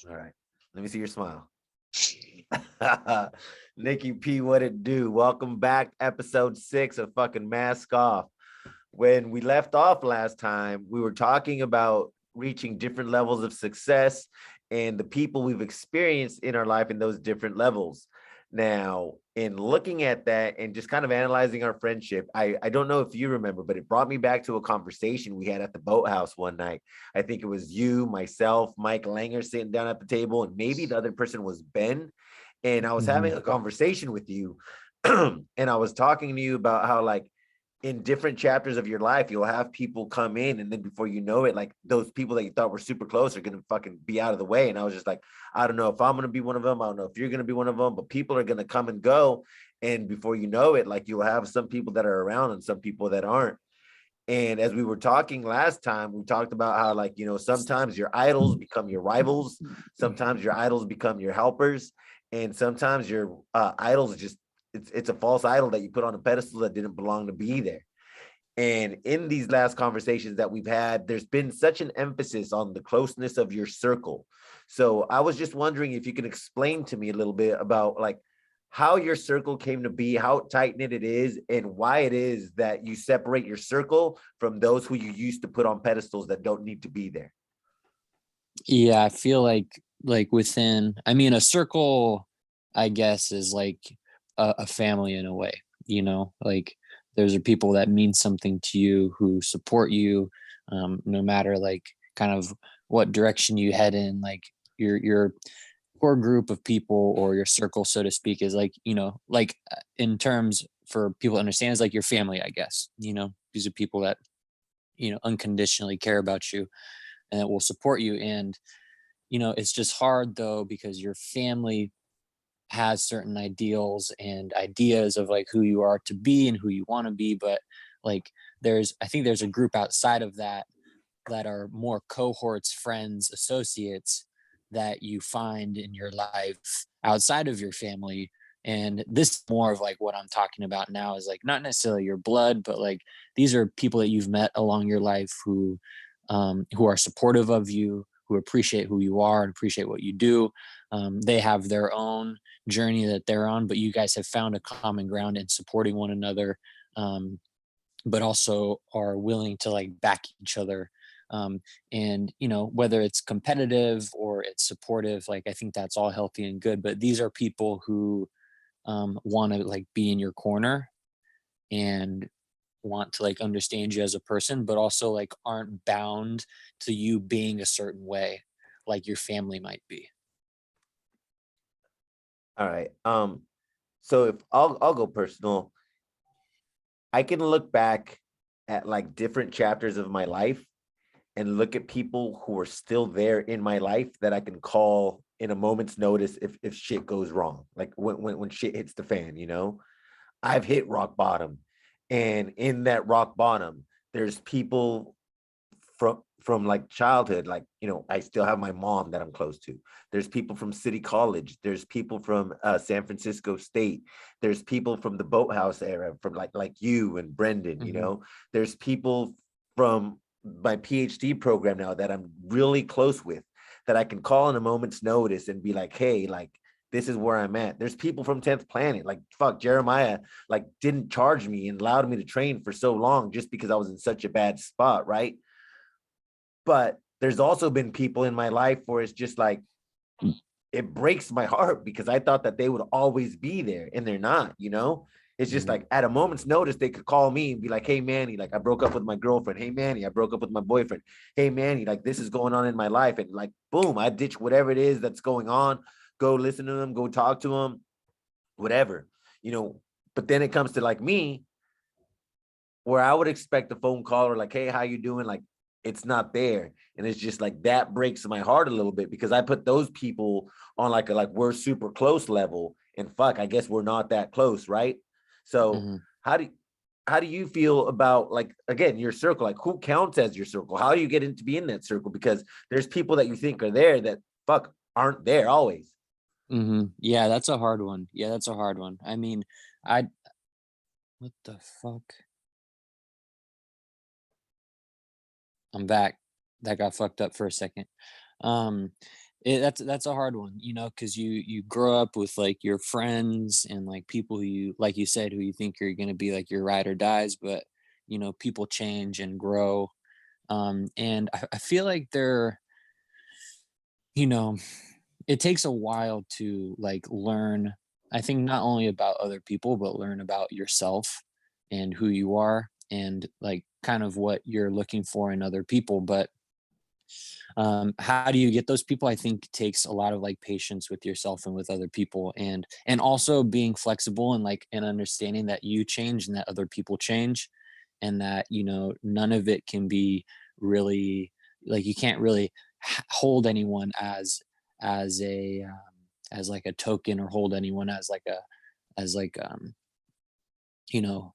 All right. Let me see your smile. Nikki P, what it do? Welcome back, episode 6 of fucking Mask Off. When we left off last time, we were talking about reaching different levels of success and the people we've experienced in our life in those different levels. Now, in looking at that and just kind of analyzing our friendship, I don't know if you remember, but it brought me back to a conversation we had at the boathouse one night. I think it was you, myself, Mike Langer sitting down at the table, and maybe the other person was Ben. And I was having a conversation with you, and I was talking to you about how, like, in different chapters of your life, you'll have people come in, and then before you know it, like those people that you thought were super close are gonna fucking be out of the way. And I was just like, I don't know if I'm gonna be one of them. I don't know if you're gonna be one of them, but people are gonna come and go. And before you know it, like you'll have some people that are around and some people that aren't. And as we were talking last time, we talked about how, like, sometimes your idols become your rivals, sometimes your idols become your helpers, and sometimes your idols just it's a false idol that you put on a pedestal that didn't belong to be there. And in these last conversations that we've had, there's been such an emphasis on the closeness of your circle. So I was just wondering if you can explain to me a little bit about, like, how your circle came to be, how tight knit it is, and why it is that you separate your circle from those who you used to put on pedestals that don't need to be there. Yeah, I feel like within, I mean, a circle, I guess, is like a family in a way, like those are people that mean something to you who support you, no matter like kind of what direction you head in. Like your core group of people or your circle, so to speak, is like, like in terms for people to understand, is like your family, I guess. These are people that, unconditionally care about you and that will support you. And it's just hard though, because your family has certain ideals and ideas of like who you are to be and who you want to be. But like I think there's a group outside of that that are more cohorts, friends, associates that you find in your life outside of your family. And this is more of like what I'm talking about now, is like not necessarily your blood, but like these are people that you've met along your life who are supportive of you, who appreciate who you are and appreciate what you do. They have their own journey that they're on, but you guys have found a common ground in supporting one another, but also are willing to like back each other. And whether it's competitive or it's supportive, like I think that's all healthy and good. But these are people who want to like be in your corner and want to like understand you as a person, but also like aren't bound to you being a certain way like your family might be. All right. So if I'll go personal, I can look back at like different chapters of my life and look at people who are still there in my life that I can call in a moment's notice if shit goes wrong. Like when shit hits the fan. I've hit rock bottom. And in that rock bottom, there's people from like childhood, like, I still have my mom that I'm close to. There's people from City College, there's people from San Francisco State, there's people from the boathouse era, from like you and Brendan. Hmm. There's people from my PhD program now that I'm really close with, that I can call in a moment's notice and be like, hey, like, this is where I'm at. There's people from 10th Planet, like, fuck, Jeremiah, like, didn't charge me and allowed me to train for so long just because I was in such a bad spot, right? But there's also been people in my life where it's just like, it breaks my heart because I thought that they would always be there, and they're not. It's just Hmm. like at a moment's notice, they could call me and be like, hey, Manny, like, I broke up with my girlfriend. Hey, Manny, I broke up with my boyfriend. Hey, Manny, like, this is going on in my life. And like, boom, I ditch whatever it is that's going on, go listen to them, go talk to them, whatever, you know. But then it comes to like me, where I would expect a phone call or like, hey, how you doing? Like, it's not there. And it's just like that breaks my heart a little bit because I put those people on like we're super close level, and fuck, I guess we're not that close, right? So Hmm. how do how do you feel about, like, again, your circle? Like, who counts as your circle? How do you get into be in that circle? Because there's people that you think are there that fuck aren't there always. Hmm. Yeah, that's a hard one. Yeah, that's a hard one. I mean, I what the fuck? I'm back. That got fucked up for a second. Um, That's a hard one, you know, because you grow up with like your friends and like people who you, like you said, who you think are going to be like your ride or dies, but you know, people change and grow. And I feel like they're, you know, it takes a while to like learn, I think, not only about other people but learn about yourself and who you are and like kind of what you're looking for in other people. But how do you get those people? I think takes a lot of like patience with yourself and with other people, and also being flexible and like and understanding that you change and that other people change, and that, you know, none of it can be really, like, you can't really hold anyone as a as like a token, or hold anyone as like a, as like you know,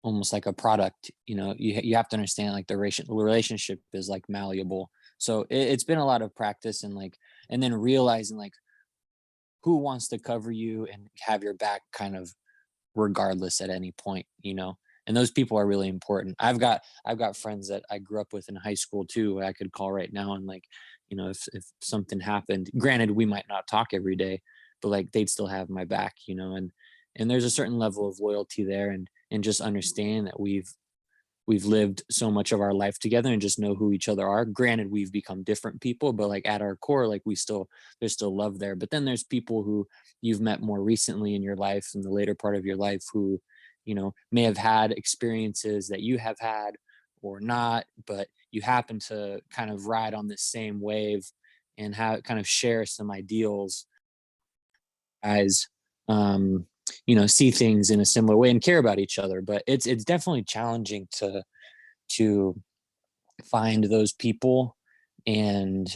almost like a product. You know, you have to understand like the relationship is like malleable. So it's been a lot of practice, and like, and then realizing like who wants to cover you and have your back kind of regardless at any point, you know. And those people are really important. I've got friends that I grew up with in high school too, I could call right now, and like, you know, if something happened, granted we might not talk every day, but like they'd still have my back, you know. And there's a certain level of loyalty there, and just understand that we've lived so much of our life together and just know who each other are. Granted, we've become different people, but like at our core, like we still, there's still love there. But then there's people who you've met more recently in your life, in the later part of your life, who, you know, may have had experiences that you have had or not, but you happen to kind of ride on this same wave and have kind of share some ideals as, um you know, see things in a similar way and care about each other. But it's definitely challenging to find those people, and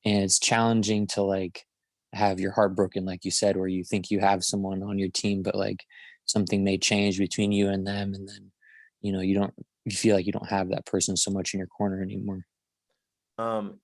it's challenging to like have your heart broken, like you said, where you think you have someone on your team, but like something may change between you and them, and then, you know, you feel like you don't have that person so much in your corner anymore. Um,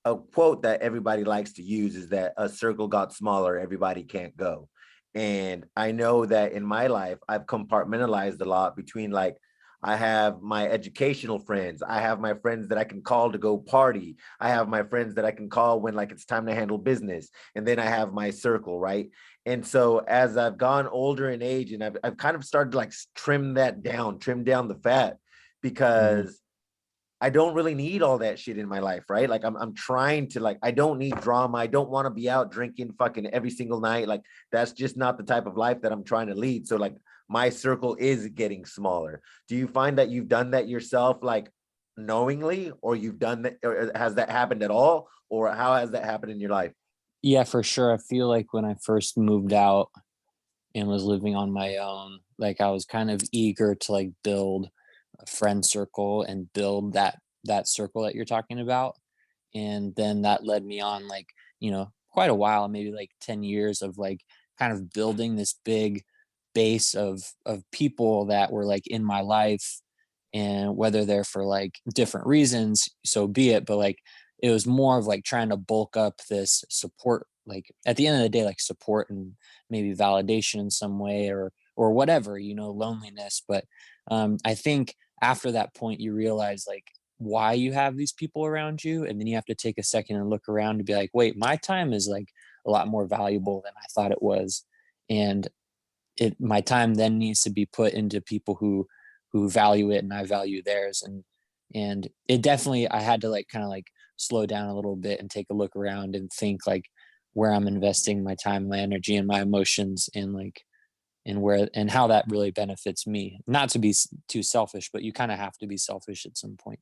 a quote that everybody likes to use is that a circle got smaller, everybody can't go. And I know that in my life, I've compartmentalized a lot between like, I have my educational friends, I have my friends that I can call to go party, I have my friends that I can call when like it's time to handle business, and then I have my circle, right? And so as I've gone older in age, and I've kind of started to like trim down the fat, Hmm. because I don't really need all that shit in my life, right? Like I'm trying to like, I don't need drama. I don't want to be out drinking fucking every single night. Like that's just not the type of life that I'm trying to lead. So like my circle is getting smaller. Do you find that you've done that yourself, like knowingly, or you've done that, or has that happened at all? Or how has that happened in your life? Yeah, for sure. I feel like when I first moved out and was living on my own, like I was kind of eager to like build a friend circle and build that circle that you're talking about. And then that led me on like, you know, quite a while, maybe like 10 years of like kind of building this big base of people that were like in my life, and whether they're for like different reasons, so be it. But like it was more of like trying to bulk up this support, like at the end of the day, like support and maybe validation in some way, or whatever, you know, loneliness. But I think after that point you realize like why you have these people around you, and then you have to take a second and look around to be like, wait, my time is like a lot more valuable than I thought it was. And it, my time then needs to be put into people who value it and I value theirs. And it definitely, I had to like kind of like slow down a little bit and take a look around and think like where I'm investing my time, my energy, and my emotions, and like, and where and how that really benefits me. Not to be too selfish, but you kind of have to be selfish at some point.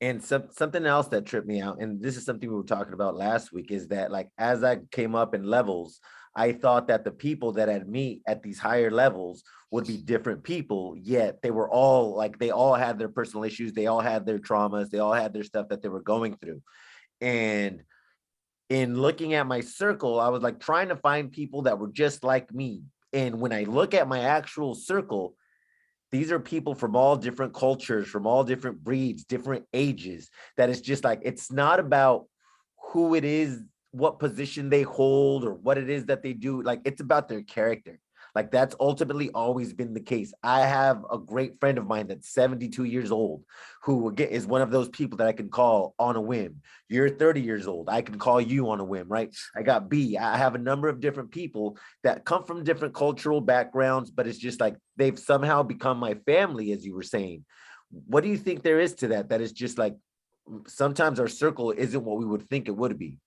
And something else that tripped me out, and this is something we were talking about last week, is that like as I came up in levels, I thought that the people that I'd meet at these higher levels would be different people, yet they were all like, they all had their personal issues, they all had their traumas, they all had their stuff that they were going through. And in looking at my circle, I was like trying to find people that were just like me. And when I look at my actual circle, these are people from all different cultures, from all different breeds, different ages. That is just like, it's not about who it is, what position they hold, or what it is that they do. Like, it's about their character. Like that's ultimately always been the case. I have a great friend of mine that's 72 years old who again is one of those people that I can call on a whim. You're 30 years old. I can call you on a whim, right? I got B. I have a number of different people that come from different cultural backgrounds, but it's just like they've somehow become my family, as you were saying. What do you think there is to that? That is just like sometimes our circle isn't what we would think it would be.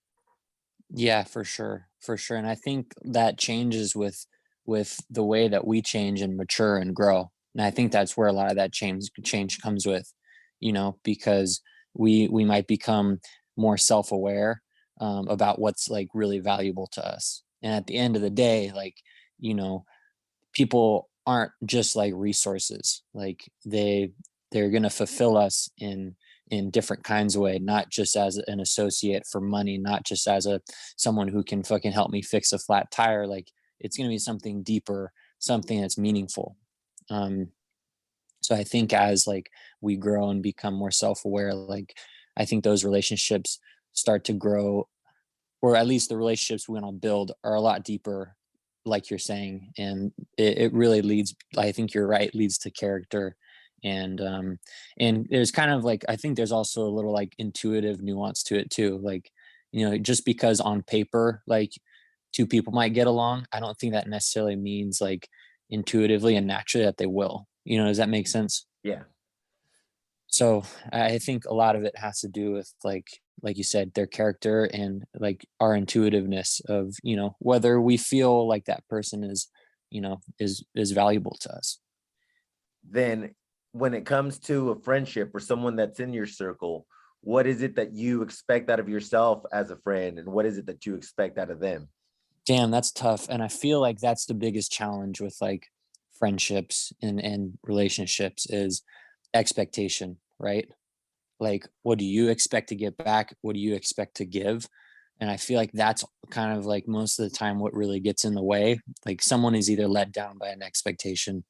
Yeah, for sure. For sure. And I think that changes with the way that we change and mature and grow. And I think that's where a lot of that change comes with, because we might become more self-aware about what's like really valuable to us. And at the end of the day, like, you know, people aren't just like resources. Like they're going to fulfill us in different kinds of way, not just as an associate for money, not just as a someone who can fucking help me fix a flat tire. Like it's going to be something deeper, something that's meaningful. um so I think as like we grow and become more self-aware, like I think those relationships start to grow, or at least the relationships we want to build are a lot deeper, like you're saying. And it really leads, I think you're right, leads to character. And there's kind of like, I think there's also a little like intuitive nuance to it too. Like, just because on paper like two people might get along, I don't think that necessarily means like intuitively and naturally that they will. Does that make sense? Yeah. So I think a lot of it has to do with like you said, their character and like our intuitiveness of, whether we feel like that person is valuable to us. Then when it comes to a friendship or someone that's in your circle, what is it that you expect out of yourself as a friend, and what is it that you expect out of them? Damn, that's tough. And I feel like that's the biggest challenge with like friendships and relationships is expectation, right? Like, what do you expect to get back? What do you expect to give? And I feel like that's kind of like most of the time what really gets in the way. Like someone is either let down by an expectation,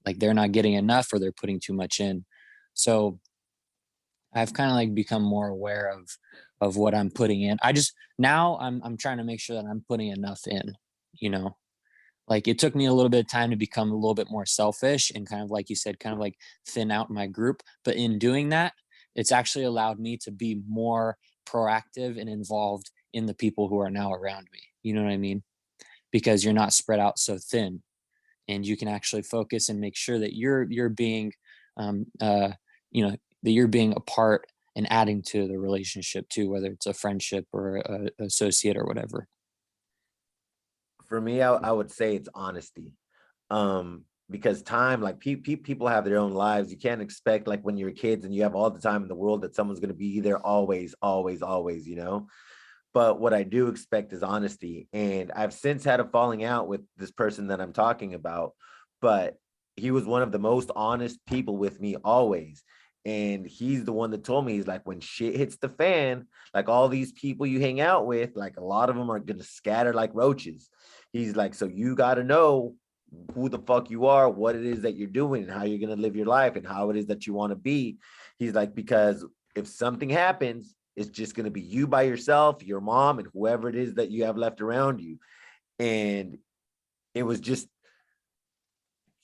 like they're not getting enough or they're putting too much in. So I've kind of like become more aware of what I'm putting in. I just now I'm trying to make sure that I'm putting enough in, you know. Like it took me a little bit of time to become a little bit more selfish and kind of like you said, kind of like thin out my group. But in doing that, it's actually allowed me to be more proactive and involved in the people who are now around me. You know what I mean? Because you're not spread out so thin, and you can actually focus and make sure that you're being um, uh, that you're being a part and adding to the relationship too, whether it's a friendship or a associate or whatever. For me, I would say it's honesty. Because time, like people have their own lives. You can't expect like when you're kids and you have all the time in the world that someone's going to be there always, always, always, But what I do expect is honesty. And I've since had a falling out with this person that I'm talking about, but he was one of the most honest people with me always. And he's the one that told me, he's like, when shit hits the fan, like all these people you hang out with, like a lot of them are going to scatter like roaches. He's like, so you got to know who the fuck you are, what it is that you're doing, and how you're going to live your life, and how it is that you want to be. He's like, because if something happens, it's just going to be you by yourself, your mom, and whoever it is that you have left around you. And it was just,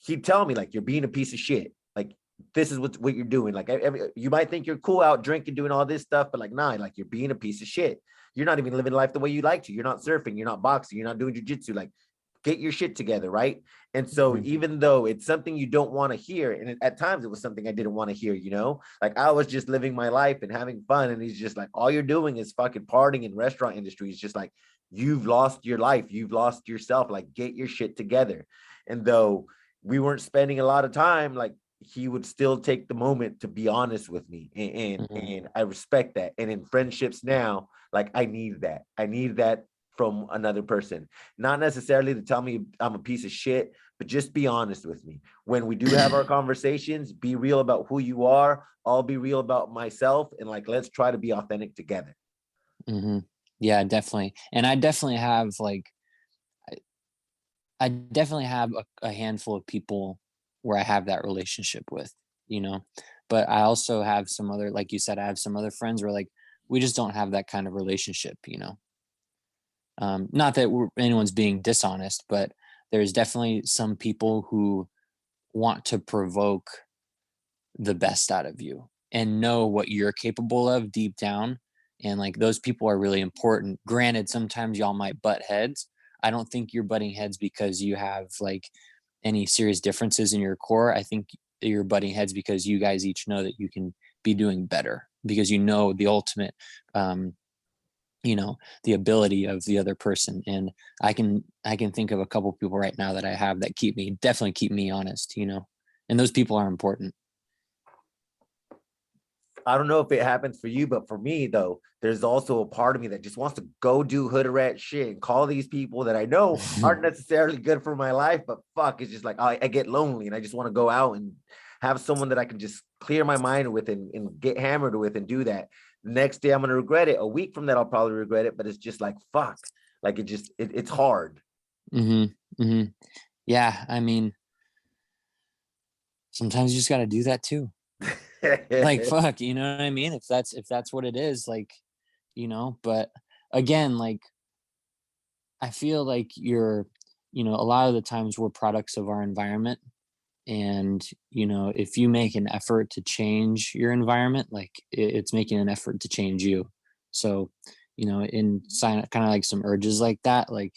he'd tell me, like, you're being a piece of shit. Like, this is what you're doing. Like, you might think you're cool out drinking, doing all this stuff, but like, nah, like, you're being a piece of shit. You're not even living life the way you like to. You're not surfing. You're not boxing. You're not doing jujitsu. Like, get your shit together, right? And so Mhm. even though it's something you don't want to hear, and at times it was something I didn't want to hear, like I was just living my life and having fun, and he's just like, all you're doing is fucking partying in restaurant industry. He's just like, you've lost your life, you've lost yourself, like get your shit together. And though we weren't spending a lot of time, like he would still take the moment to be honest with me, Mhm. and I respect that. And in friendships now, like I need that from another person, not necessarily to tell me I'm a piece of shit, but just be honest with me. When we do have our conversations, be real about who you are. I'll be real about myself. And like, let's try to be authentic together. Mhm. Yeah, definitely. And I definitely have like I definitely have a handful of people where I have that relationship with, you know. But I also have some other, like you said, I have some other friends where like we just don't have that kind of relationship, you know. Not that anyone's being dishonest, but there's definitely some people who want to provoke the best out of you and know what you're capable of deep down. And like those people are really important. Granted, sometimes y'all might butt heads. I don't think you're butting heads because you have like any serious differences in your core. I think you're butting heads because you guys each know that you can be doing better, because you know the ultimate the ability of the other person. And I can think of a couple people right now that I have that definitely keep me honest, and those people are important. I don't know if it happens for you, but for me though, there's also a part of me that just wants to go do hood rat shit and call these people that I know aren't necessarily good for my life, but fuck, it's just like I get lonely and I just want to go out and have someone that I can just clear my mind with and get hammered with and do that. The next day I'm gonna regret it. A week from that I'll probably regret it, but it's just like fuck. Like it's hard. hmm hmm Yeah, I mean, sometimes you just got to do that too. Like fuck, you know what I mean? If that's what it is, like, but again, like I feel like a lot of the times we're products of our environment. And, if you make an effort to change your environment, like it's making an effort to change you. So, in kind of like some urges like that, like,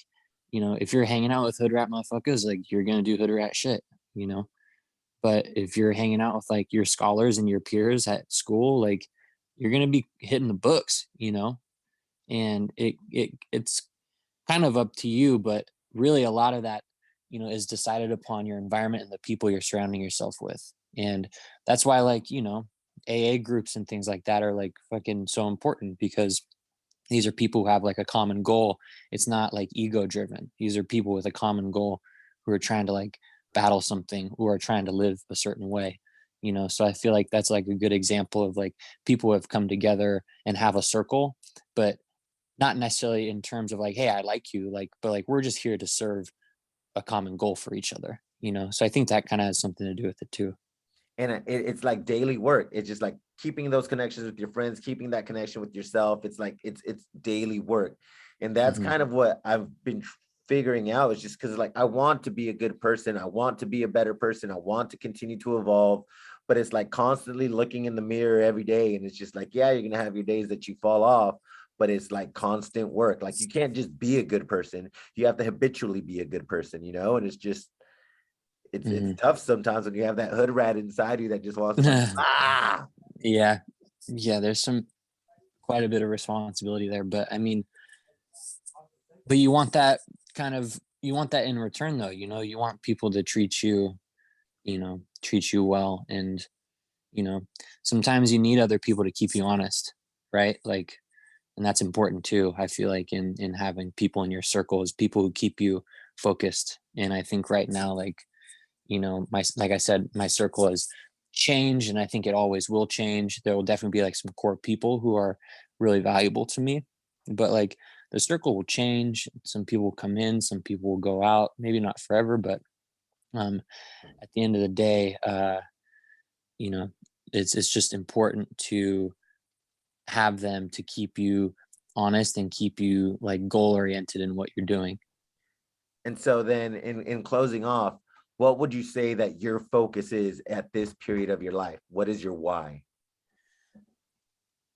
if you're hanging out with hood rat motherfuckers, like you're going to do hood rat shit, you know? But if you're hanging out with like your scholars and your peers at school, like you're going to be hitting the books, and it's kind of up to you, but really a lot of that, is decided upon your environment and the people you're surrounding yourself with. And that's why, like, AA groups and things like that are like fucking so important, because these are people who have like a common goal. It's not like ego driven. These are people with a common goal who are trying to like battle something, who are trying to live a certain way. So I feel like that's like a good example of like people who have come together and have a circle, but not necessarily in terms of like, hey, I like you, like, but like we're just here to serve a common goal for each other. So I think that kind of has something to do with it too. And it's like daily work. It's just like keeping those connections with your friends, keeping that connection with yourself. It's like it's daily work. And that's hmm kind of what I've been figuring out. Is just because like I want to be a good person, I want to be a better person, I want to continue to evolve, but it's like constantly looking in the mirror every day. And it's just like, yeah, you're gonna have your days that you fall off, but it's like constant work. Like you can't just be a good person, you have to habitually be a good person, and it's just it's hmm tough sometimes when you have that hood rat inside you that just wants to fucking yeah. Yeah. There's quite a bit of responsibility there, but I mean, but you want that in return though, you want people to treat you well. And, you know, sometimes you need other people to keep you honest, right? Like, and that's important too. I feel like in having people in your circle is people who keep you focused. And I think right now, like, like I said, my circle has changed, and I think it always will change. There will definitely be like some core people who are really valuable to me, but like the circle will change. Some people will come in, some people will go out, maybe not forever, but um at the end of the day, you know it's just important to have them to keep you honest and keep you like goal oriented in what you're doing. And so then in closing off, what would you say that your focus is at this period of your life? What is your why?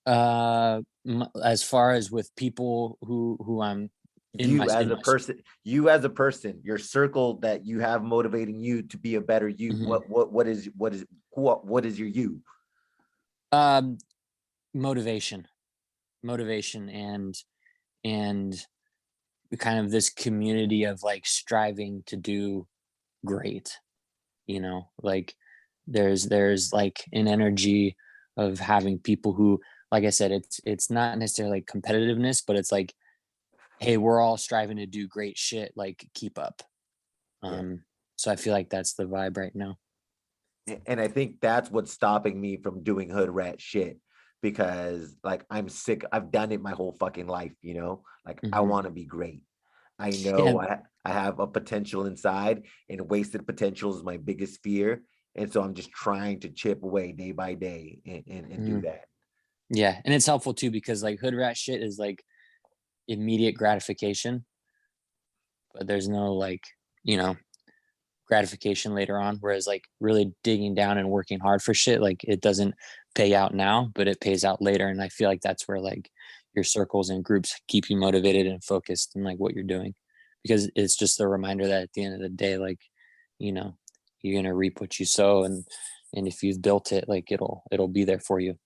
As far as with people who I'm in my You as in a my person, you as a person, your circle that you have motivating you to be a better you. Mhm. What is your you? um motivation, and and kind of this community of like striving to do great, like there's like an energy of having people who, like I said, it's not necessarily like competitiveness, but it's like, hey, we're all striving to do great shit, like keep up. Yeah. So I feel like that's the vibe right now. And I think that's what's stopping me from doing hood rat shit, because like I'm sick. I've done it my whole fucking life. Like I hmm want to be great. I yeah. know I have a potential inside, and wasted potential is my biggest fear. And so I'm just trying to chip away day by day and do mhm. that. Yeah, and it's helpful too because like hood rat shit is like immediate gratification, but there's no like, you know, gratification later on. Whereas like really digging down and working hard for shit, like it doesn't pay out now, but it pays out later. And I feel like that's where like your circles and groups keep you motivated and focused in like what you're doing, because it's just a reminder that at the end of the day, like, you know, you're gonna reap what you sow, and if you've built it, like it'll be there for you.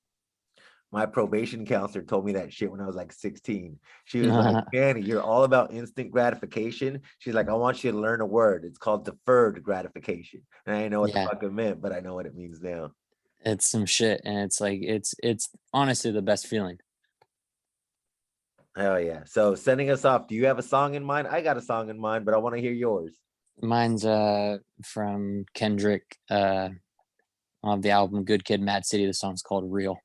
My probation counselor told me that shit when I was like 16. She was like, Manny, you're all about instant gratification. She's like, I want you to learn a word. It's called deferred gratification. And I didn't know what the Yeah, fuck it meant, but I know what it means now. it's some shit, and it's like it's honestly the best feeling. Hell yeah. So sending us off, do you have a song in mind? I got a song in mind, but I want to hear yours. Mine's from Kendrick, on the album Good Kid, Mad City. The song's called Real.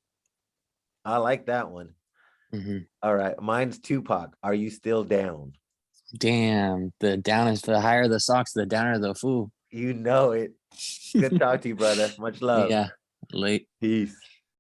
I like that one. All right. Mine's Tupac. Are you still down? Damn, the down is the higher the socks, the downer the fool. You know it. Good talk to you, brother. Much love. Yeah, late. Peace.